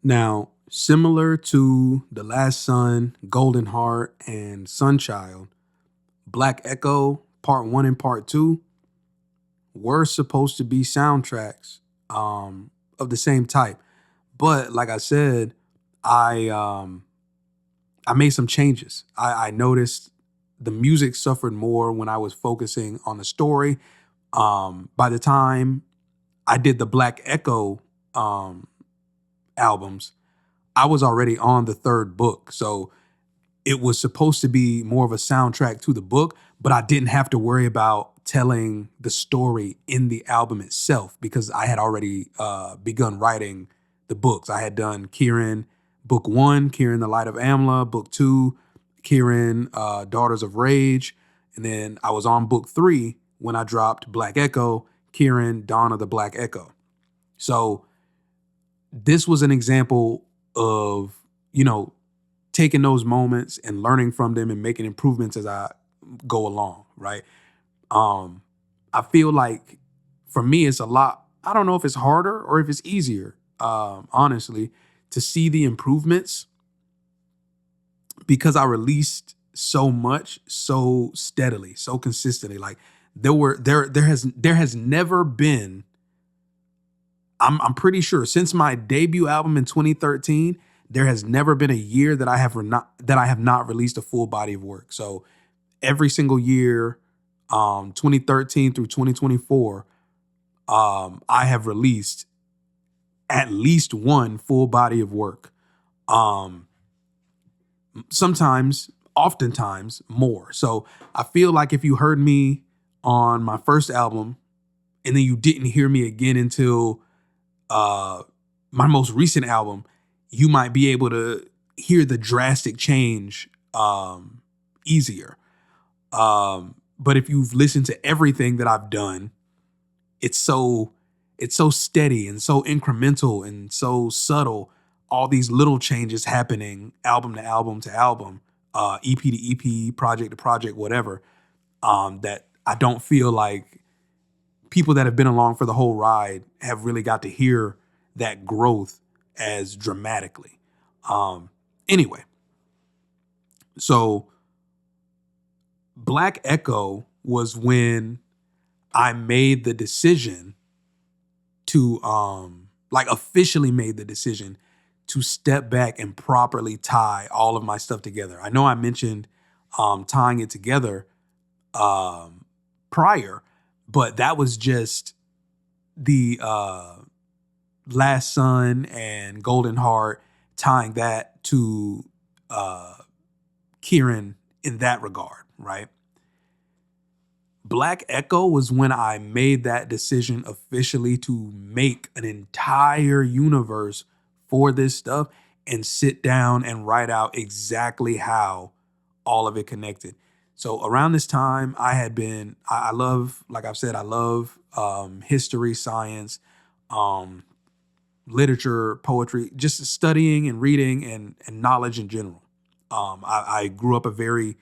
Now, similar to The Last Sun, Golden Heart, and Sunchild, Black Echo Part 1 and Part 2 were supposed to be soundtracks of the same type. But like I said, I I made some changes. I noticed the music suffered more when I was focusing on the story. By the time I did the Black Echo um, albums, I was already on the third book. So it was supposed to be more of a soundtrack to the book, but I didn't have to worry about telling the story in the album itself because I had already begun writing the books. I had done Kieran book one, Kieran the Light of Amla, book two, Kieran Daughters of Rage, and then I was on book three when I dropped Black Echo, Kieran Dawn of the Black Echo. So this was an example of, you know, taking those moments and learning from them and making improvements as I go along, right? Um, I feel like for me, it's a lot. I don't know if it's harder or if it's easier, honestly, to see the improvements because I released so much, so steadily, so consistently. Like there has never been. I'm pretty sure since my debut album in 2013, there has never been a year that I have not released a full body of work. So every single year, 2013 through 2024, I have released at least one full body of work. Um, Sometimes, oftentimes more. So I feel like if you heard me on my first album and then you didn't hear me again until uh, my most recent album, you might be able to hear the drastic change easier. But if you've listened to everything that I've done, it's so it's so steady and so incremental and so subtle. All these little changes happening, album to album to album, EP to EP, project to project, whatever. That I don't feel like people that have been along for the whole ride have really got to hear that growth as dramatically. Um, anyway, so Black Echo was when I made the decision to like officially made the decision to step back and properly tie all of my stuff together. I know I mentioned tying it together um prior, but that was just the Last Sun and Golden Heart, tying that to uh Kieran in that regard, right? Black Echo was when I made that decision officially to make an entire universe for this stuff and sit down and write out exactly how all of it connected. So around this time, I love, like I've said, I love history, science, um, literature, poetry, just studying and reading and knowledge in general. I grew up a very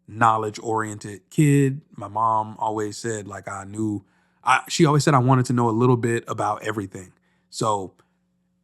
knowledge oriented kid. My mom always said like she always said I wanted to know a little bit about everything. So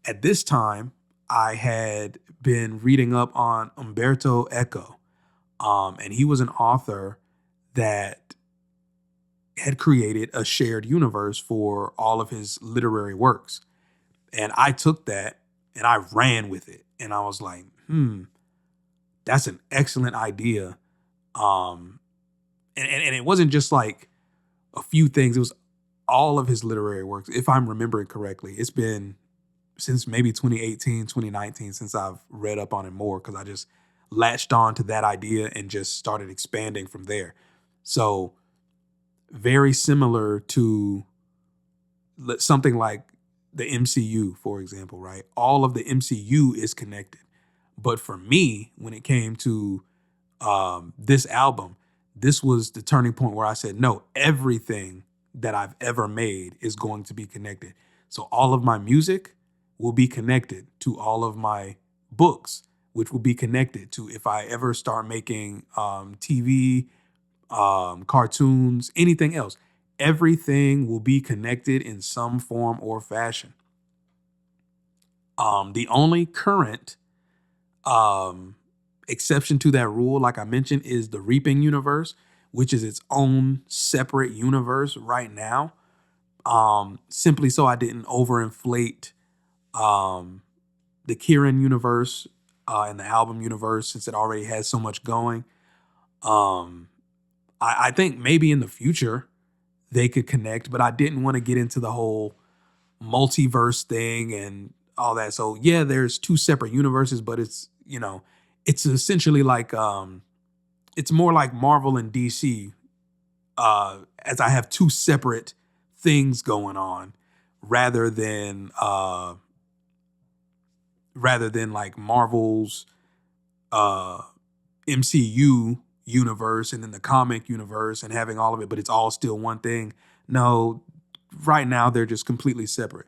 at this time, I had been reading up on Umberto Eco. And he was an author that had created a shared universe for all of his literary works. And I took that and I ran with it. And I was like, that's an excellent idea. Um, and it wasn't just like a few things, it was all of his literary works. If I'm remembering correctly, it's been since maybe 2018, 2019 since I've read up on it more because I just latched on to that idea and just started expanding from there. So, very similar to something like the MCU, for example, right? All of the MCU is connected. But for me, when it came to this album, this was the turning point where I said, no, everything that I've ever made is going to be connected. So all of my music will be connected to all of my books, which will be connected to if I ever start making TV, cartoons, anything else. Everything will be connected in some form or fashion. The only current um, exception to that rule, like I mentioned, is the Reaping universe, which is its own separate universe right now. Simply so I didn't overinflate um, the Kieran universe and the album universe, since it already has so much going. Um, I think maybe in the future they could connect, but I didn't want to get into the whole multiverse thing and all that. So yeah, there's two separate universes, but it's, it's essentially like it's more like Marvel and DC, as I have two separate things going on rather than like Marvel's uh MCU universe and then the comic universe and having all of it, but it's all still one thing. No, right now they're just completely separate.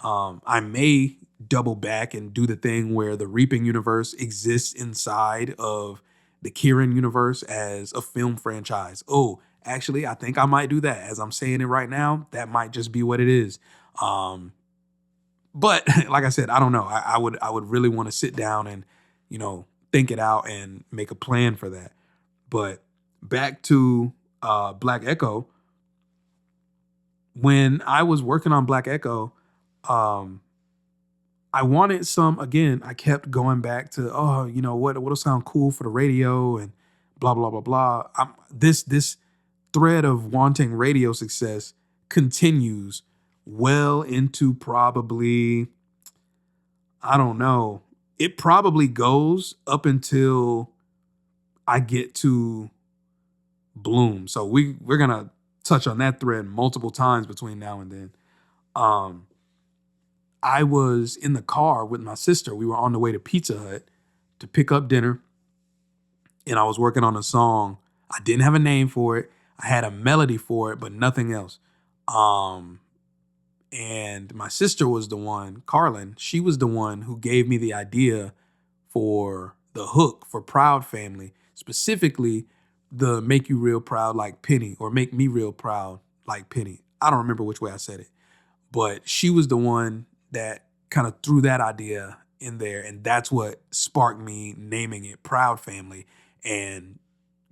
I may double back and do the thing where the Reaping universe exists inside of the Kieran universe as a film franchise. Oh, actually, I think I might do that. As I'm saying it right now, that might just be what it is. But like I said, I don't know. I would really want to sit down and, think it out and make a plan for that. But back to BlackEco. When I was working on BlackEco, um, I wanted some, again, I kept going back to, what'll sound cool for the radio and blah, blah, blah, blah. This thread of wanting radio success continues well into probably, I don't know, it probably goes up until I get to Bloom. So we're going to touch on that thread multiple times between now and then. I was in the car with my sister. We were on the way to Pizza Hut to pick up dinner, and I was working on a song. I didn't have a name for it. I had a melody for it, but nothing else. And my sister was the one, Carlin, she was the one who gave me the idea for the hook for Proud Family, specifically the Make You Real Proud Like Penny or Make Me Real Proud Like Penny. I don't remember which way I said it, but she was the one that kind of threw that idea in there. And that's what sparked me naming it Proud Family and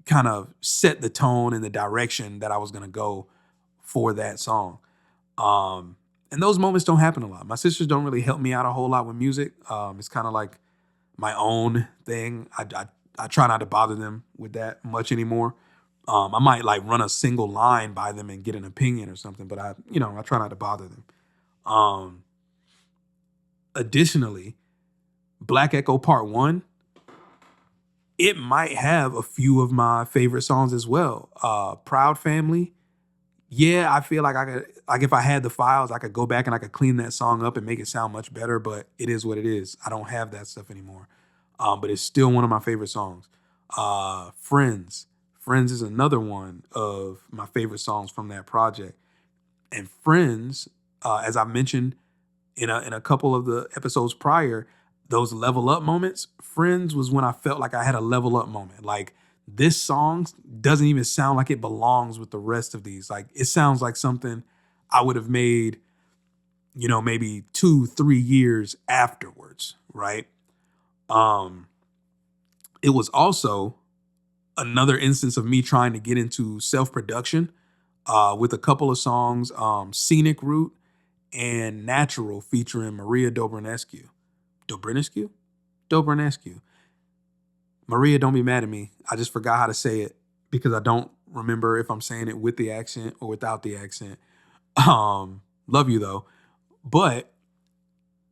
kind of set the tone and the direction that I was going to go for that song. And those moments don't happen a lot. My sisters don't really help me out a whole lot with music. It's kind of like my own thing. I try not to bother them with that much anymore. I might like run a single line by them and get an opinion or something, but I try not to bother them. Additionally, BlackEco Part 1, it might have a few of my favorite songs as well. Proud Family. Yeah, I feel like I could, like if I had the files, I could go back and I could clean that song up and make it sound much better, but it is what it is. I don't have that stuff anymore. But it's still one of my favorite songs. Friends. Friends is another one of my favorite songs from that project. And Friends, as I mentioned in a couple of the episodes prior, those level up moments, Friends was when I felt like I had a level up moment. Like this song doesn't even sound like it belongs with the rest of these. Like it sounds like something I would have made, maybe 2-3 years afterwards, right? It was also another instance of me trying to get into self-production with a couple of songs, Scenic Route and Natural featuring Maria Dobrenescu. Dobrenescu. Maria, don't be mad at me. I just forgot how to say it because I don't remember if I'm saying it with the accent or without the accent. Love you though. But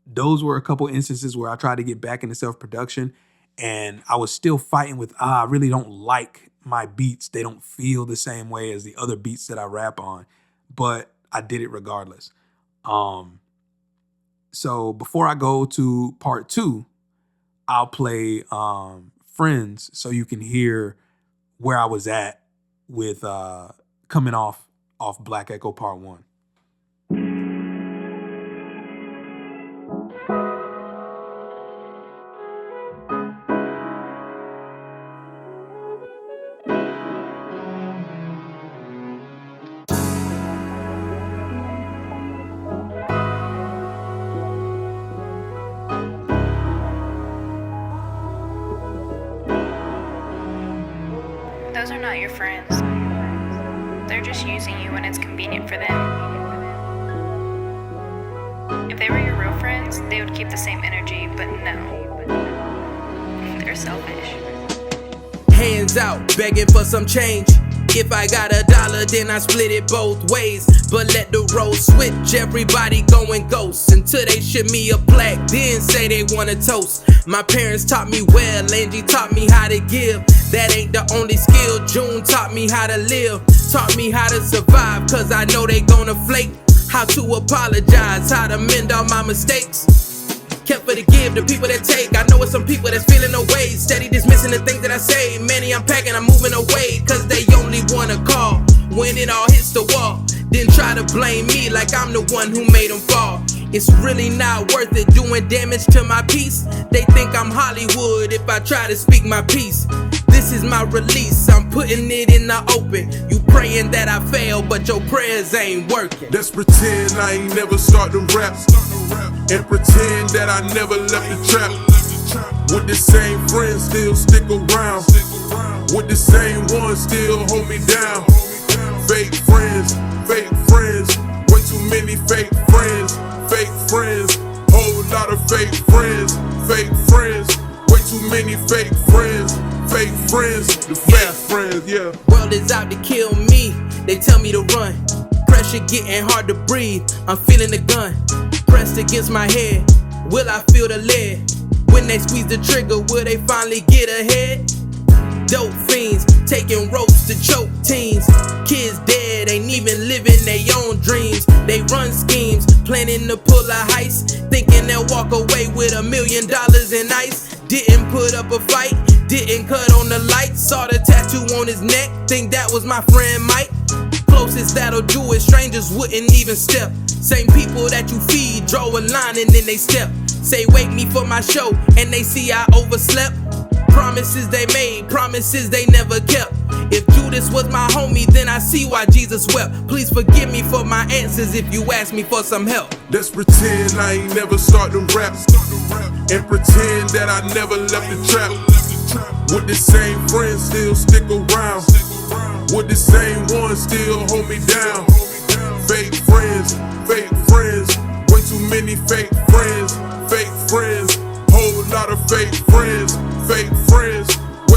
those were a couple instances where I tried to get back into self-production and I was still fighting with, I really don't like my beats. They don't feel the same way as the other beats that I rap on, but I did it regardless. So before I go to part 2, I'll play Friends so you can hear where I was at with coming off BlackEco Part 1. Those are not your friends. They're just using you when it's convenient for them. If they were your real friends, they would keep the same energy, but no. They're selfish. Hands out, begging for some change. If I got $1, then I split it both ways. But let the road switch, everybody going ghost until they ship me a plaque, then say they want a toast. My parents taught me well, Angie taught me how to give. That ain't the only skill, June taught me how to live. Taught me how to survive, cause I know they gonna flake. How to apologize, how to mend all my mistakes. Kept for the give, the people that take. I know it's some people that's feeling away, steady dismissing the things that I say. Many I'm packing, I'm moving away, cause they only wanna call when it all hits the wall. Then try to blame me like I'm the one who made them fall. It's really not worth it doing damage to my peace. They think I'm Hollywood if I try to speak my piece. This is my release, I'm putting it in the open. You praying that I fail, but your prayers ain't working. Let's pretend I ain't never start to rap, and pretend that I never left the trap. With the same friends still stick around, with the same ones still hold me down. Fake friends, way too many fake friends, whole lot of fake friends, way too many fake friends, the fake friends, yeah. World is out to kill me, they tell me to run. Pressure getting hard to breathe, I'm feeling the gun. Pressed against my head, will I feel the lead? When they squeeze the trigger, will they finally get ahead? Dope fiends, taking ropes to choke teens. Kids dead, ain't even living their own dreams. They run schemes, planning to pull a heist, thinking they'll walk away with $1 million in ice. Didn't put up a fight, didn't cut on the light. Saw the tattoo on his neck, think that was my friend Mike. Closest that'll do it, strangers wouldn't even step. Same people that you feed, draw a line and then they step. Say wake me for my show, and they see I overslept. Promises they made, promises they never kept. If Judas was my homie, then I see why Jesus wept. Please forgive me for my answers if you ask me for some help. Let's pretend I ain't never start to rap, and pretend that I never left the trap. With the same friends still stick around, with the same ones still hold me down. Fake friends, way too many fake friends, whole lot of fake friends, way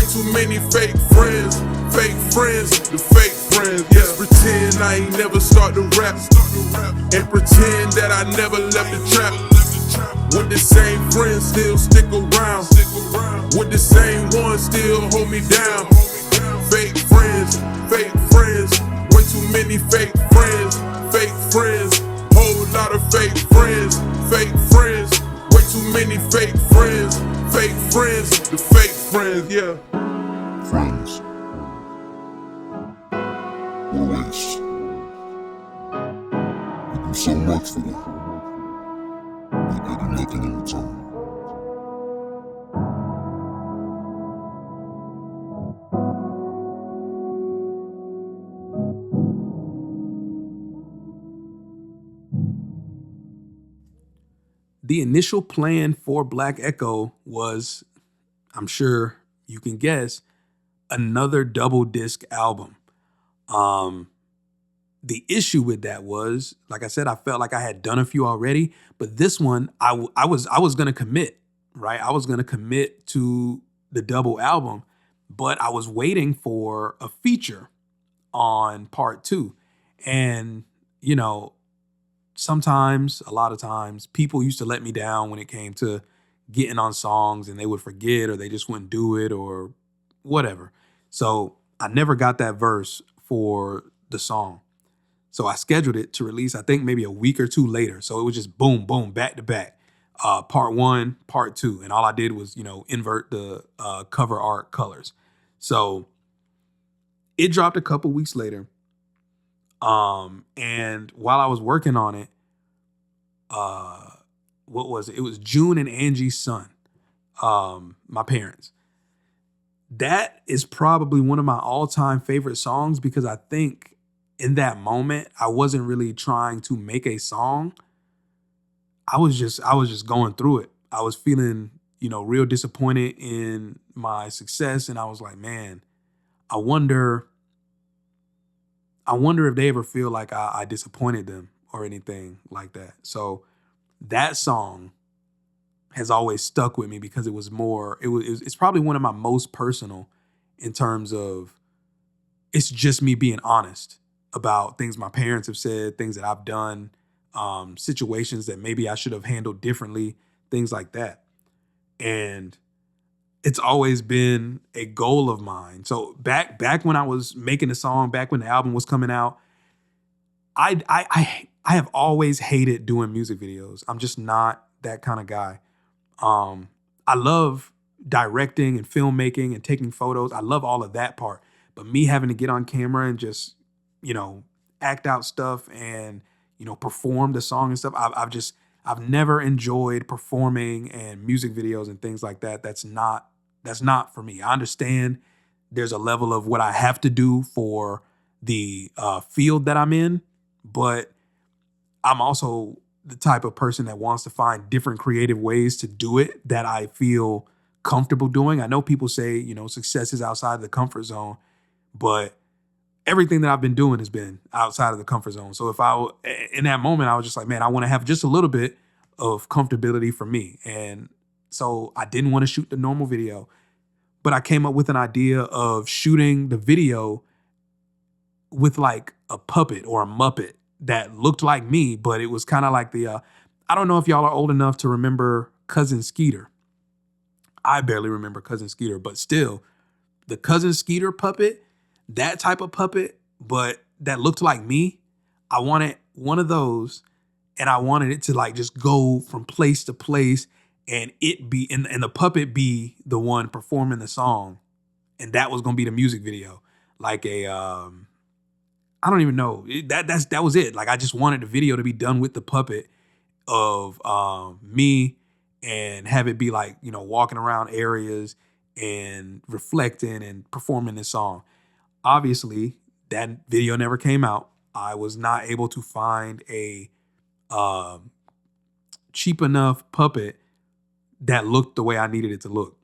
too many fake friends, the fake friends, yeah. Let's pretend I ain't never start to rap, and pretend that I never left the trap. With the same friends still stick around, with the same ones still hold me down. Fake friends, way too many fake friends, whole lot of fake friends, way too many fake friends, the fake friends, yeah. Friends. What a waste. We do so much for them, but they do nothing in return. The initial plan for BlackEco was, I'm sure you can guess, another double disc album. The issue with that was, like I said, I felt like I had done a few already, but this one I was gonna commit, right? I was gonna commit to the double album, but I was waiting for a feature on part 2. And, you know, sometimes, a lot of times, people used to let me down when it came to getting on songs, and they would forget, or they just wouldn't do it, or whatever. So I never got that verse for the song. So I scheduled it to release, I think maybe a week or two later. So it was just boom, boom, back to back. Part 1, part 2. And all I did was, invert the cover art colors. So it dropped a couple weeks later. And while I was working on it, what was it? It was June and Angie's son, my parents. That is probably one of my all-time favorite songs, because I think in that moment, I wasn't really trying to make a song. I was just going through it. I was feeling, real disappointed in my success. And I was like, man, I wonder if they ever feel like I disappointed them or anything like that. So that song has always stuck with me because it's probably one of my most personal in terms of it's just me being honest about things my parents have said, things that I've done, situations that maybe I should have handled differently, things like that. And it's always been a goal of mine. So back when I was making the song, back when the album was coming out, I have always hated doing music videos. I'm just not that kind of guy. I love directing and filmmaking and taking photos. I love all of that part. But me having to get on camera and just, act out stuff and, perform the song and stuff, I've never enjoyed performing and music videos and things like that. That's not for me. I understand there's a level of what I have to do for the field that I'm in, but I'm also the type of person that wants to find different creative ways to do it that I feel comfortable doing. I know people say, success is outside of the comfort zone, but everything that I've been doing has been outside of the comfort zone. So in that moment, I was just like, man, I want to have just a little bit of comfortability for me. And so I didn't want to shoot the normal video, but I came up with an idea of shooting the video with like a puppet or a Muppet that looked like me, but it was kind of like I don't know if y'all are old enough to remember Cousin Skeeter. I barely remember Cousin Skeeter, but still, the Cousin Skeeter puppet, that type of puppet, but that looked like me. I wanted one of those, and I wanted it to like just go from place to place, and and the puppet be the one performing the song, and that was gonna be the music video, like I don't even know. That was it. Like I just wanted the video to be done with the puppet of me and have it be like, walking around areas and reflecting and performing this song. Obviously, that video never came out. I was not able to find a cheap enough puppet that looked the way I needed it to look.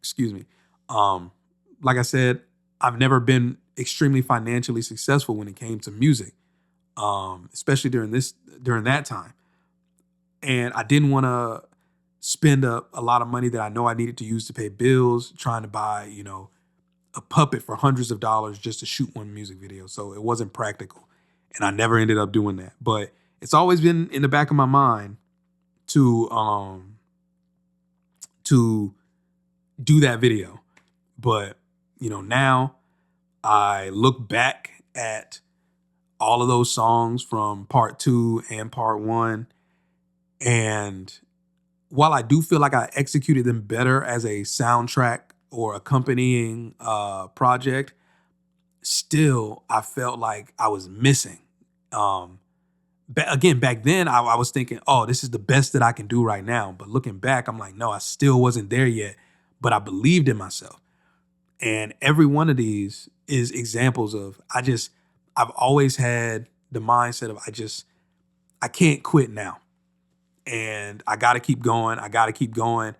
Excuse me. Like I said, I've never been extremely financially successful when it came to music, especially during that time. And I didn't want to spend a lot of money that I know I needed to use to pay bills, trying to buy, a puppet for hundreds of dollars just to shoot one music video. So it wasn't practical. And I never ended up doing that. But it's always been in the back of my mind to do that video. But, now I look back at all of those songs from part 2 and part 1. And while I do feel like I executed them better as a soundtrack or accompanying project, still I felt like I was missing. Again, back then I was thinking, oh, this is the best that I can do right now. But looking back, I'm like, no, I still wasn't there yet. But I believed in myself. And every one of these is examples of I've always had the mindset of I can't quit now. And I got to keep going. I got to keep going.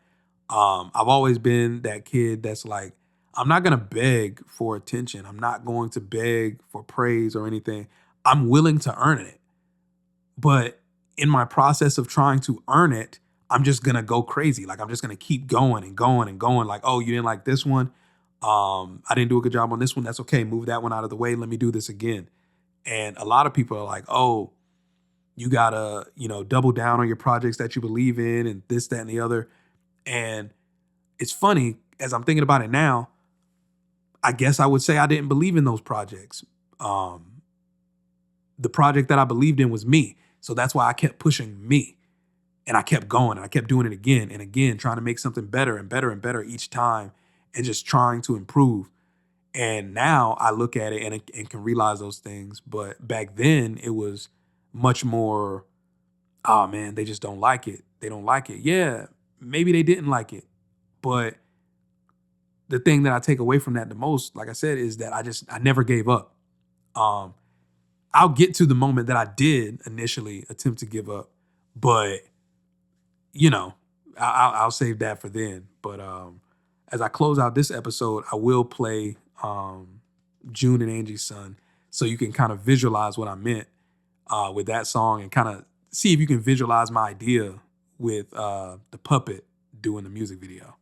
I've always been that kid that's like, I'm not going to beg for attention. I'm not going to beg for praise or anything. I'm willing to earn it. But in my process of trying to earn it, I'm just going to go crazy. Like, I'm just going to keep going and going and going. Like, oh, you didn't like this one? I didn't do a good job on this one. That's okay. Move that one out of the way. Let me do this again. And a lot of people are like, oh, you gotta, double down on your projects that you believe in and this, that, and the other. And it's funny, as I'm thinking about it now, I guess I would say I didn't believe in those projects. The project that I believed in was me. So that's why I kept pushing me. And I kept going and I kept doing it again and again, trying to make something better and better and better each time and just trying to improve. And now I look at it and can realize those things. But back then it was much more, oh man, they just don't like it. They don't like it. Yeah, maybe they didn't like it. But the thing that I take away from that the most, like I said, is that I never gave up. I'll get to the moment that I did initially attempt to give up, but I'll save that for then. But as I close out this episode, I will play June and Angie's son, so you can kind of visualize what I meant with that song and kind of see if you can visualize my idea with the puppet doing the music video.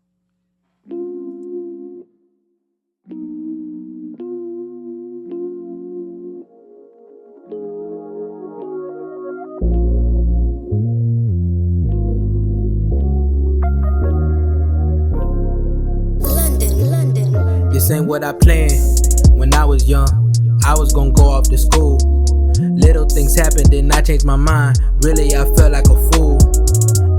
This ain't what I planned when I was young. I was gonna go off to school. Little things happened, then I changed my mind. Really, I felt like a fool.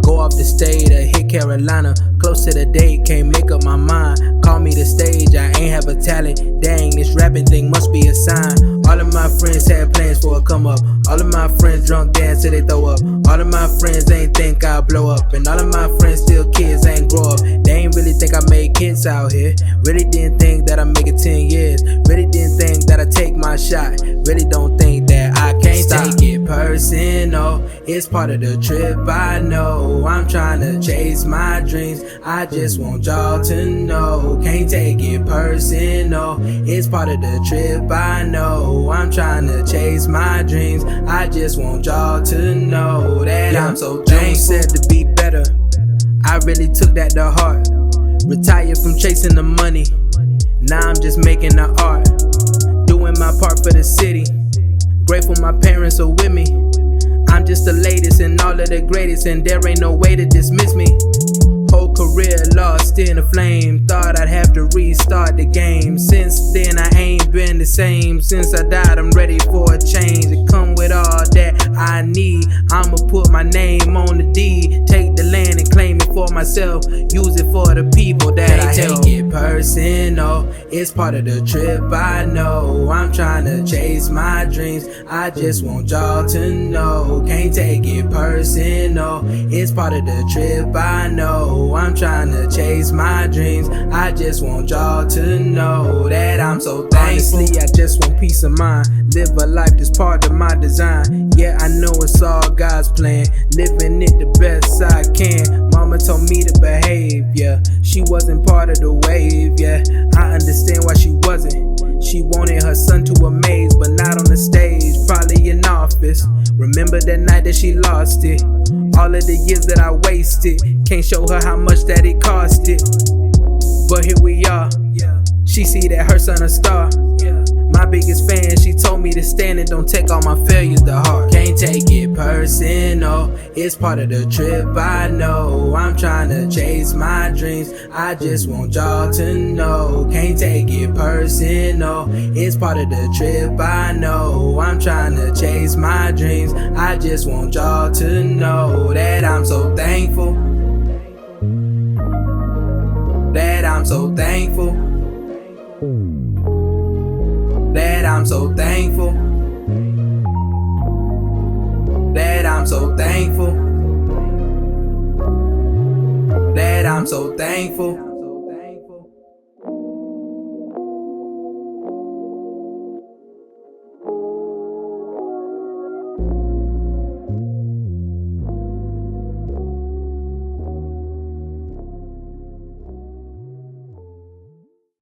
Go off the stage to hit Carolina. Close to the date, can't make up my mind. Call me the stage, I ain't have a talent. Dang, this rapping thing must be a sign. All of my friends had plans for a come up. All of my friends drunk dance till they throw up. All of my friends ain't think I'll blow up. And all of my friends still kids, ain't grow up. They ain't really think I made kids out here. Really didn't think that I'd make it 10 years. Really didn't think that I'd take my shot. Really don't think that I can't take it personal. It's part of the trip, I know. I'm trying to chase my dreams. I just want y'all to know. Can't take it personal. It's part of the trip, I know. I'm trying to chase my dreams. I just want y'all to know that I'm so thankful. Said to be better. I really took that to heart. Retired from chasing the money. Now I'm just making the art. Doing my part for the city. Grateful my parents are with me. I'm just the latest and all of the greatest, and there ain't no way to dismiss me. Whole career lost in a flame. Thought I'd have to restart the game. Since then I ain't been the same. Since I died I'm ready for a change. To come with all that I need. I'ma put my name on the deed. Take the land and claim it for myself. Use it for the people that I help. Take it personal. It's part of the trip, I know. I'm trying to chase my dreams. I just want y'all to know. Can't take it personal. It's part of the trip, I know. I'm trying to chase my dreams. I just want y'all to know that I'm so thankful. Honestly, I just want peace of mind. Live a life that's part of my design. Yeah, I know it's all God's plan. Living it the best I can. Mama told me to behave, yeah. She wasn't part of the wave, yeah. I understand why she wasn't. She wanted her son to amaze, but not on the stage, probably in office. Remember that night that she lost it. All of the years that I wasted. Can't show her how much that it cost it. But here we are. She see that her son a star. My biggest fan, she told me to stand and don't take all my failures to heart. Can't take it personal. It's part of the trip, I know. I'm trying to chase my dreams. I just want y'all to know. Can't take it personal. It's part of the trip, I know. I'm trying to chase my dreams. I just want y'all to know that I'm so thankful. That I'm so thankful. That I'm so thankful. That I'm so thankful. That I'm so thankful.